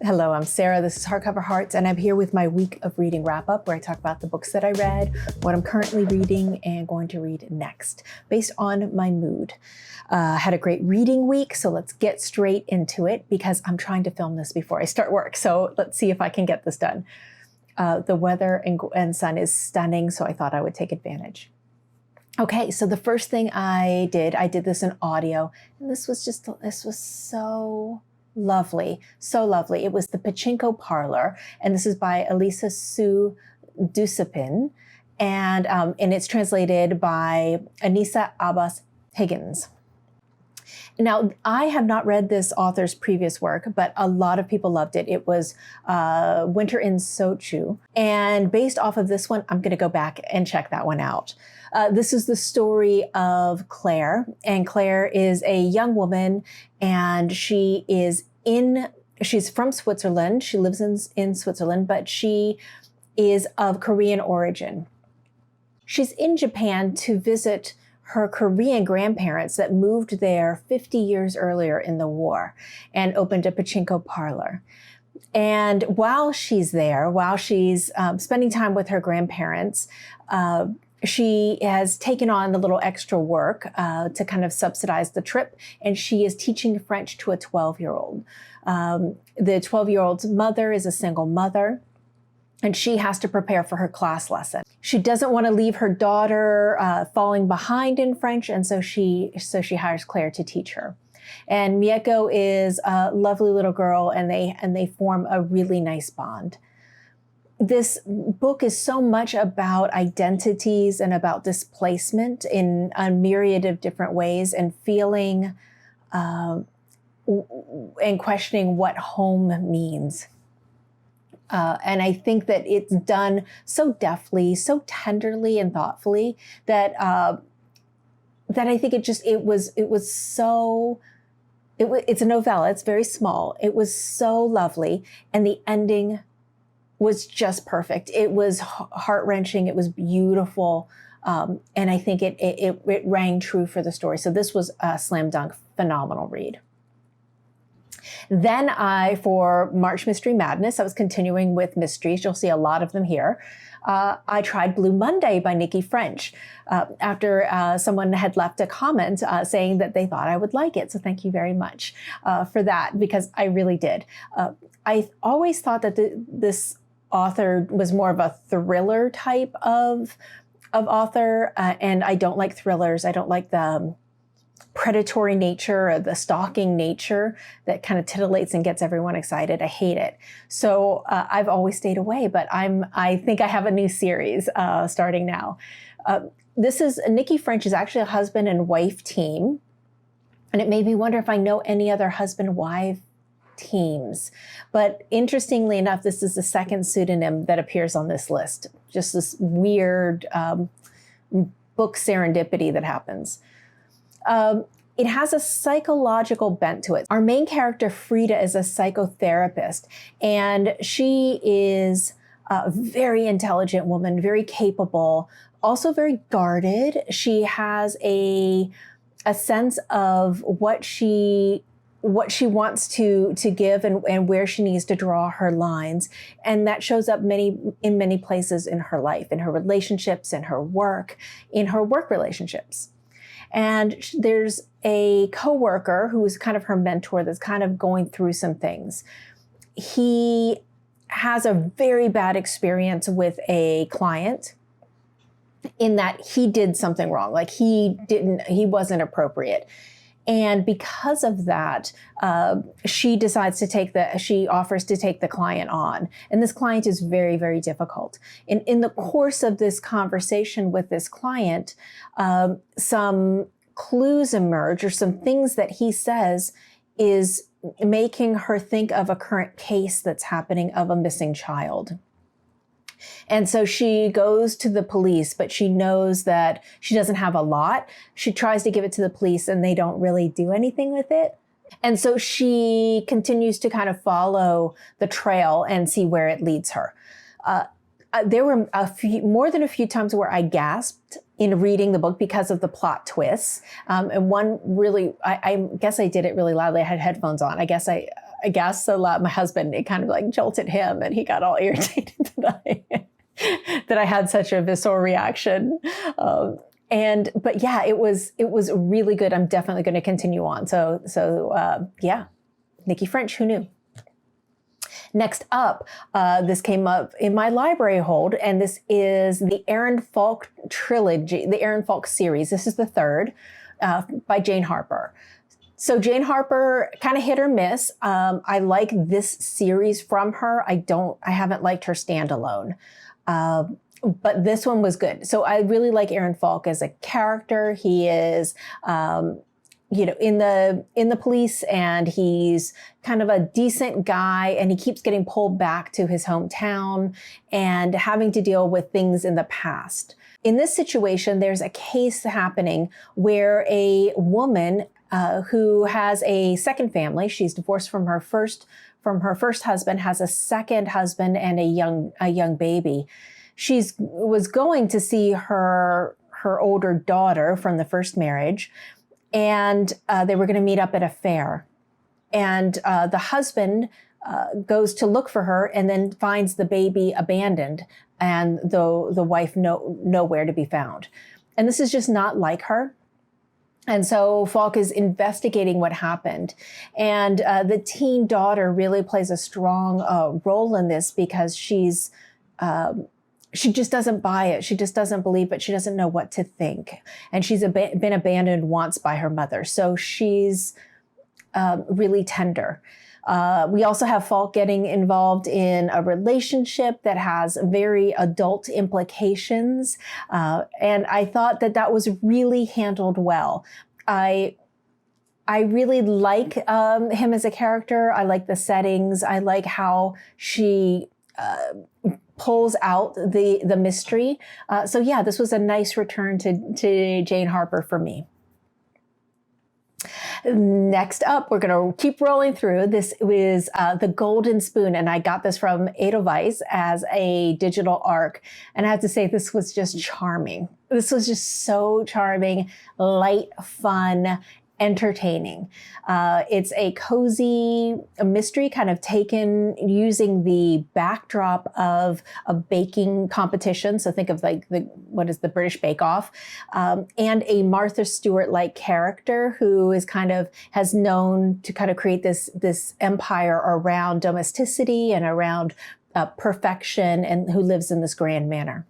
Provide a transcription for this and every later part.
Hello, I'm Sarah. This is Hardcover Hearts, and I'm here with my week of reading wrap-up where I talk about the books that I read, what I'm currently reading, and going to read next, based on my mood. Had a great reading week, so let's get straight into it because I'm trying to film this before I start work, so let's see if I can get this done. The weather and sun is stunning, so I thought I would take advantage. Okay, so the first thing I did this in audio, and this was so lovely, so lovely. It was the Pachinko Parlor, and this is by Elisa Dusapin, and it's translated by Aneesa, Abbas, Higgins. Now, I have not read this author's previous work, but a lot of people loved it. It was Winter in Sochu, and based off of this one, I'm going to go back and check that one out. This is the story of Claire, and Claire is a young woman, and she's from Switzerland. She lives in Switzerland, but she is of Korean origin. She's in Japan to visit her Korean grandparents that moved there 50 years earlier in the war and opened a Pachinko Parlor. And while she's there, while she's spending time with her grandparents, she has taken on a little extra work to kind of subsidize the trip, and she is teaching French to a 12-year-old. The 12-year-old's mother is a single mother, and she has to prepare for her class lesson. She doesn't want to leave her daughter falling behind in French, and so she hires Claire to teach her. And Mieko is a lovely little girl, and they form a really nice bond. This book is so much about identities and about displacement in a myriad of different ways, and feeling and questioning what home means. And I think that it's done so deftly, so tenderly and thoughtfully that I think it's a novella. It's very small. It was so lovely, and the ending was just perfect. It was heart-wrenching. It was beautiful. And I think it rang true for the story. So this was a slam dunk, phenomenal read. Then for March Mystery Madness, I was continuing with mysteries. You'll see a lot of them here. I tried Blue Monday by Nicci French after someone had left a comment saying that they thought I would like it. So thank you very much for that, because I really did. I always thought that this author was more of a thriller type of author, and I don't like thrillers. I don't like the predatory nature or the stalking nature that kind of titillates and gets everyone excited. I hate it. So I've always stayed away, but I think I have a new series starting now. This is Nicci French is actually a husband and wife team. And it made me wonder if I know any other husband-wife teams. But interestingly enough, this is the second pseudonym that appears on this list. Just this weird book serendipity that happens. It has a psychological bent to it. Our main character, Frida, is a psychotherapist, and she is a very intelligent woman, very capable, also very guarded. She has a sense of what she wants to give and where she needs to draw her lines. And that shows up in many places in her life, in her relationships, in her work relationships. And there's a coworker who is kind of her mentor that's kind of going through some things. He has a very bad experience with a client in that he did something wrong. Like he wasn't appropriate. And because of that, she offers to take the client on. And this client is very, very difficult. In the course of this conversation with this client, some clues emerge, or some things that he says is making her think of a current case that's happening of a missing child. And so she goes to the police, but she knows that she doesn't have a lot. She tries to give it to the police, and they don't really do anything with it. And so she continues to kind of follow the trail and see where it leads her. There were more than a few times where I gasped in reading the book because of the plot twists. And one really, I guess I did it really loudly. I had headphones on. I guess I I guess. So my husband, it kind of like jolted him and he got all irritated that I had such a visceral reaction. But yeah, it was really good. I'm definitely going to continue on. So yeah, Nicci French, who knew? Next up, this came up in my library hold, and this is the Aaron Falk trilogy, the Aaron Falk series. This is the third by Jane Harper. So Jane Harper, kind of hit or miss. I like this series from her. I haven't liked her standalone. But this one was good. So I really like Aaron Falk as a character. He is, in the police, and he's kind of a decent guy, and he keeps getting pulled back to his hometown and having to deal with things in the past. In this situation, there's a case happening where a woman who has a second family, she's divorced from her first husband, has a second husband and a young baby. Was going to see her older daughter from the first marriage, and they were going to meet up at a fair. And the husband goes to look for her and then finds the baby abandoned, and the wife nowhere to be found. And this is just not like her. And so Falk is investigating what happened. And the teen daughter really plays a strong role in this, because she just doesn't buy it. She just doesn't believe it. She doesn't know what to think. And she's been abandoned once by her mother. So she's really tender. We also have Falk getting involved in a relationship that has very adult implications. And I thought that was really handled well. I really like him as a character. I like the settings. I like how she pulls out the mystery. So yeah, this was a nice return to Jane Harper for me. Next up, we're going to keep rolling through. This is The Golden Spoon, and I got this from Edelweiss as a digital ARC. And I have to say, this was just charming. This was just so charming, light, fun, entertaining. It's a cozy mystery kind of taken using the backdrop of a baking competition. So think of like what is the British Bake Off, and a Martha Stewart-like character who is has known to kind of create this empire around domesticity and around perfection, and who lives in this grand manor.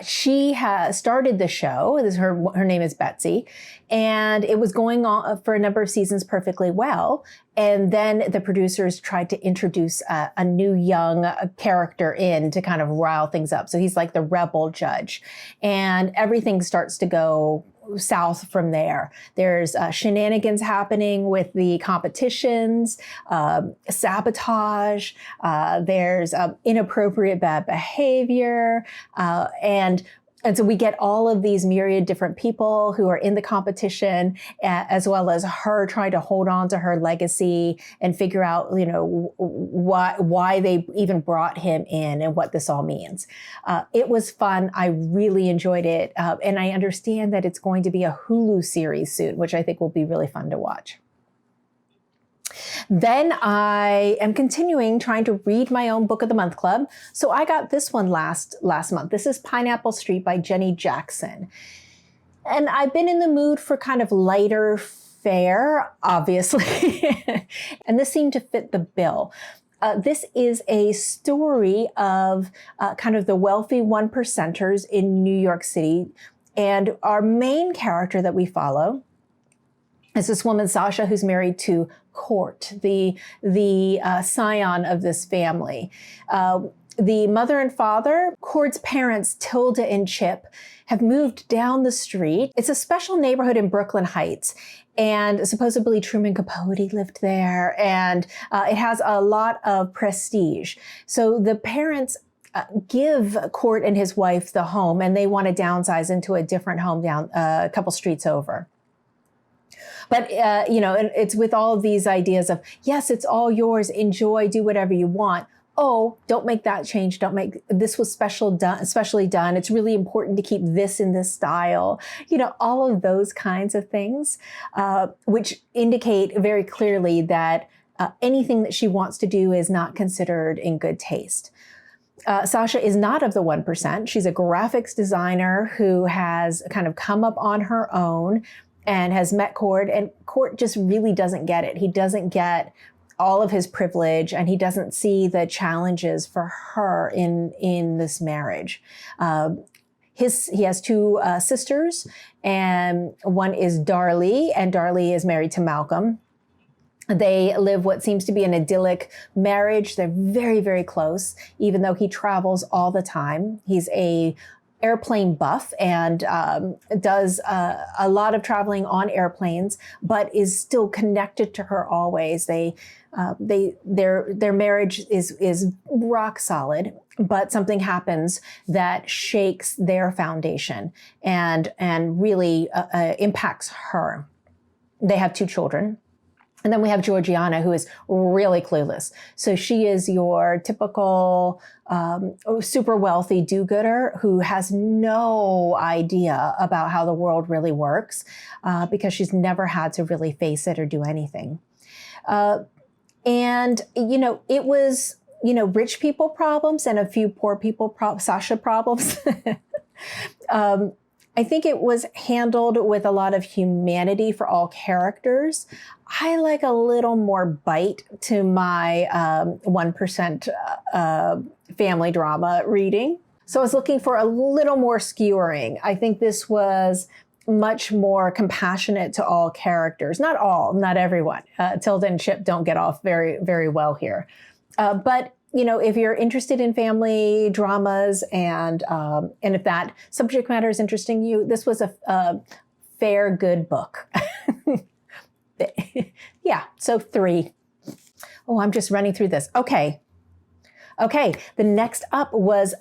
She has started the show. Her name is Betsy, and it was going on for a number of seasons perfectly well. And then the producers tried to introduce a new young character in to kind of rile things up. So he's like the rebel judge, and everything starts to go south from there. There's shenanigans happening with the competitions, sabotage, there's inappropriate bad behavior, and so we get all of these myriad different people who are in the competition, as well as her trying to hold on to her legacy and figure out, why they even brought him in and what this all means. It was fun. I really enjoyed it. And I understand that it's going to be a Hulu series soon, which I think will be really fun to watch. Then I am continuing trying to read my own Book of the Month Club. So I got this one last month. This is Pineapple Street by Jenny Jackson. And I've been in the mood for kind of lighter fare, obviously. And this seemed to fit the bill. This is a story of kind of the wealthy one percenters in New York City. And our main character that we follow is this woman, Sasha, who's married to Court, the scion of this family. The mother and father, Court's parents, Tilda and Chip, have moved down the street. It's a special neighborhood in Brooklyn Heights, and supposedly Truman Capote lived there, and it has a lot of prestige. So the parents give Court and his wife the home, and they want to downsize into a different home down a couple streets over. But, it's with all of these ideas of, yes, it's all yours, enjoy, do whatever you want. Oh, don't make that change. This was specially done. It's really important to keep this in this style. All of those kinds of things, which indicate very clearly that anything that she wants to do is not considered in good taste. Sasha is not of the 1%. She's a graphics designer who has kind of come up on her own and has met Court, and Court just really doesn't get it. He doesn't get all of his privilege, and he doesn't see the challenges for her in this marriage. He has two sisters, and one is Darlie, and Darlie is married to Malcolm. They live what seems to be an idyllic marriage. They're very, very close, even though he travels all the time. He's a airplane buff and does a lot of traveling on airplanes, but is still connected to her always. Their marriage is rock solid, but something happens that shakes their foundation and really impacts her. They have two children. And then we have Georgiana, who is really clueless. So she is your typical super wealthy do-gooder who has no idea about how the world really works because she's never had to really face it or do anything. And, it was, rich people problems and a few poor people, Sasha problems. I think it was handled with a lot of humanity for all characters. I like a little more bite to my 1% family drama reading. So I was looking for a little more skewering. I think this was much more compassionate to all characters. Not all, not everyone. Tilda and Chip don't get off very, very well here. But if you're interested in family dramas and if that subject matter is interesting you, this was a fair, good book. Yeah, so 3. Oh, I'm just running through this. Okay, the next up was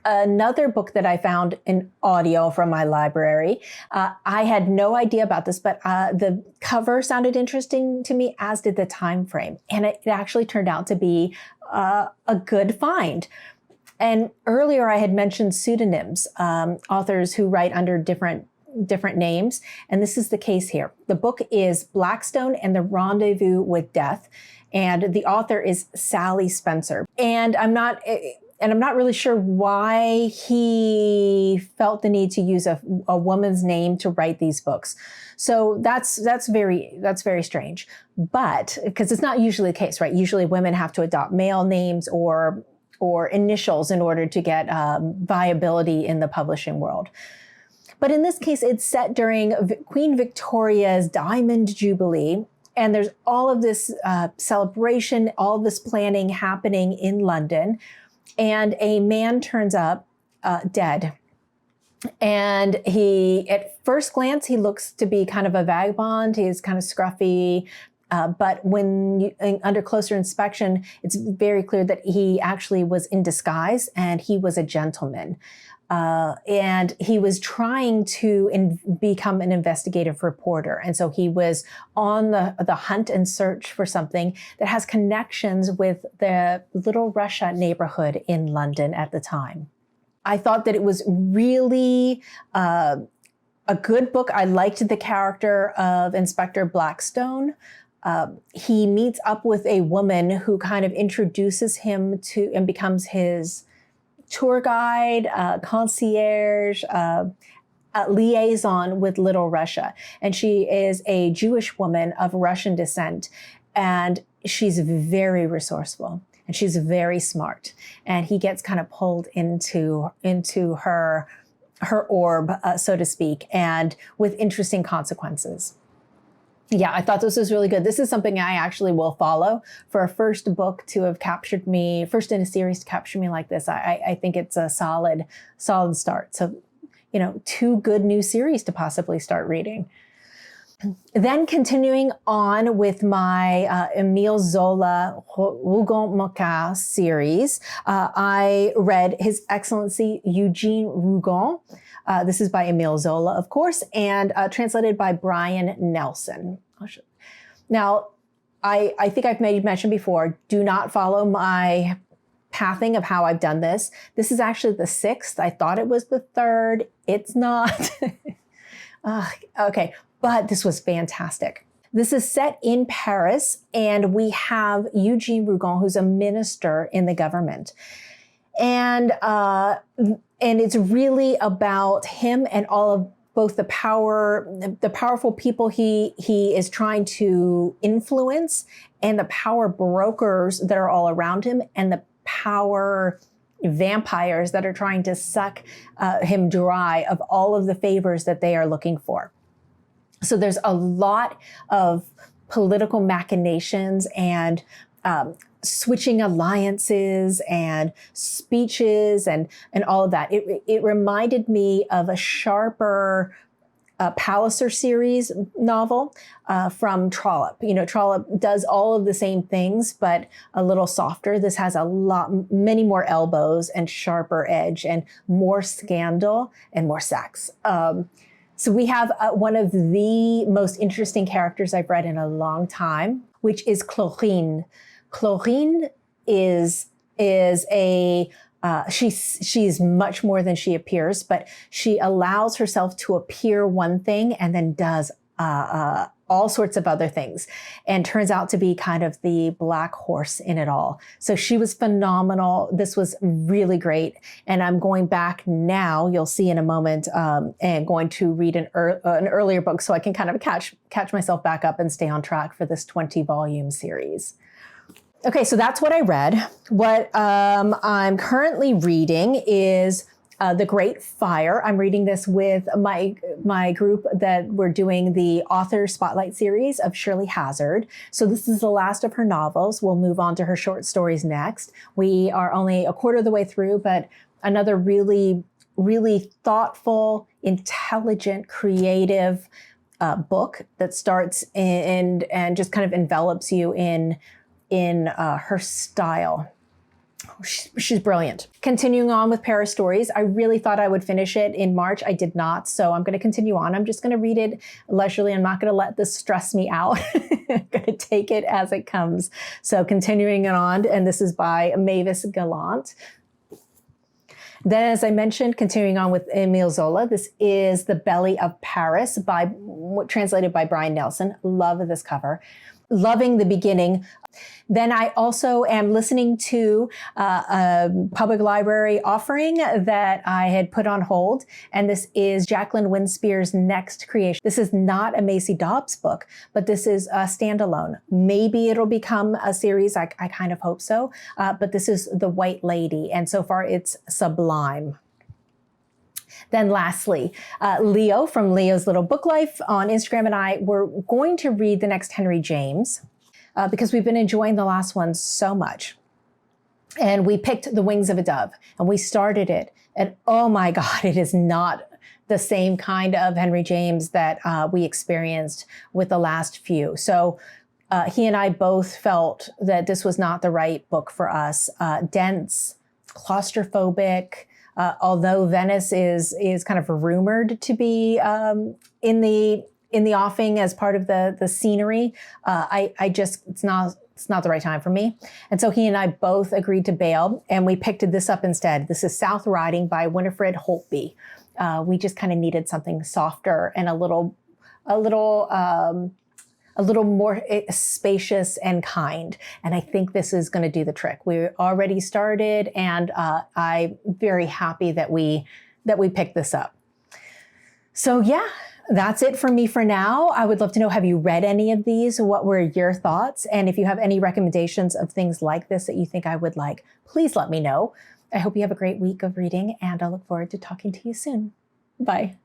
another book that I found in audio from my library. I had no idea about this, but the cover sounded interesting to me, as did the time frame. And it actually turned out to be a good find. And earlier I had mentioned pseudonyms, authors who write under different names. And this is the case here. The book is Blackstone and the Rendezvous with Death. And the author is Sally Spencer. And I'm not really sure why he felt the need to use a woman's name to write these books. So that's very strange. But because it's not usually the case, right? Usually women have to adopt male names or initials in order to get viability in the publishing world. But in this case, it's set during Queen Victoria's Diamond Jubilee. And there's all of this celebration, all of this planning happening in London. And a man turns up dead. And at first glance, he looks to be kind of a vagabond. He's kind of scruffy. But under closer inspection, it's very clear that he actually was in disguise and he was a gentleman. And he was trying to become an investigative reporter. And so he was on the hunt and search for something that has connections with the Little Russia neighborhood in London at the time. I thought that it was really a good book. I liked the character of Inspector Blackstone. He meets up with a woman who kind of introduces him to and becomes his tour guide, concierge, liaison with Little Russia. And she is a Jewish woman of Russian descent. And she's very resourceful and she's very smart. And he gets kind of pulled into her orb, so to speak, and with interesting consequences. Yeah, I thought this was really good. This is something I actually will follow. For a first book to have captured me, first in a series to capture me like this, I think it's a solid start. So, 2 good new series to possibly start reading. Then continuing on with my Emile Zola Rougon series, I read His Excellency Eugene Rugon. This is by Emile Zola, of course, and translated by Brian Nelson. Now, I think I've made mention before, do not follow my pathing of how I've done this. This is actually the 6th. I thought it was the 3rd. It's not. Okay, but this was fantastic. This is set in Paris, and we have Eugene Rougon, who's a minister in the government. And it's really about him and all of both the powerful people he is trying to influence, and the power brokers that are all around him, and the power vampires that are trying to suck him dry of all of the favors that they are looking for. So there's a lot of political machinations and switching alliances and speeches and all of that. It reminded me of a sharper Palliser series novel from Trollope. You know, Trollope does all of the same things, but a little softer. This has many more elbows and sharper edge and more scandal and more sex. So we have one of the most interesting characters I've read in a long time, which is Chlorine. Chlorine is she's much more than she appears, but she allows herself to appear one thing and then does all sorts of other things, and turns out to be kind of the black horse in it all. So she was phenomenal. This was really great. And I'm going back now, you'll see in a moment, and going to read an earlier book so I can kind of catch myself back up and stay on track for this 20-volume series. Okay, so that's what I read. What I'm currently reading is The Great Fire. I'm reading this with my group that we're doing the author spotlight series of Shirley Hazzard. So this is the last of her novels. We'll move on to her short stories next. We are only a quarter of the way through, but another really, really thoughtful, intelligent, creative book that starts and just kind of envelops you in her style. She's brilliant. Continuing on with Paris Stories, I really thought I would finish it in March. I did not, so I'm going to continue on. I'm just going to read it leisurely. I'm not going to let this stress me out. I'm going to take it as it comes. So continuing it on, and this is by Mavis Gallant. Then, as I mentioned, continuing on with Emile Zola, this is The Belly of Paris, translated by Brian Nelson. Love this cover. Loving the beginning. Then I also am listening to a public library offering that I had put on hold, and this is Jacqueline Winspear's next creation. This is not a Macy Dobbs book, but this is a standalone. Maybe it'll become a series. I kind of hope so. But this is The White Lady, and so far it's sublime. Then lastly, Leo from Leo's Little Book Life on Instagram and I were going to read the next Henry James because we've been enjoying the last one so much. And we picked The Wings of a Dove and we started it. And oh my God, it is not the same kind of Henry James that we experienced with the last few. So he and I both felt that this was not the right book for us. Dense, claustrophobic. Although Venice is kind of rumored to be in the offing as part of the scenery, it's not the right time for me. And so he and I both agreed to bail, and we picked this up instead. This is South Riding by Winifred Holtby. We just kind of needed something softer and a little more spacious and kind. And I think this is going to do the trick. We already started, and I'm very happy that we picked this up. So yeah, that's it for me for now. I would love to know, have you read any of these? What were your thoughts? And if you have any recommendations of things like this that you think I would like, please let me know. I hope you have a great week of reading, and I look forward to talking to you soon. Bye.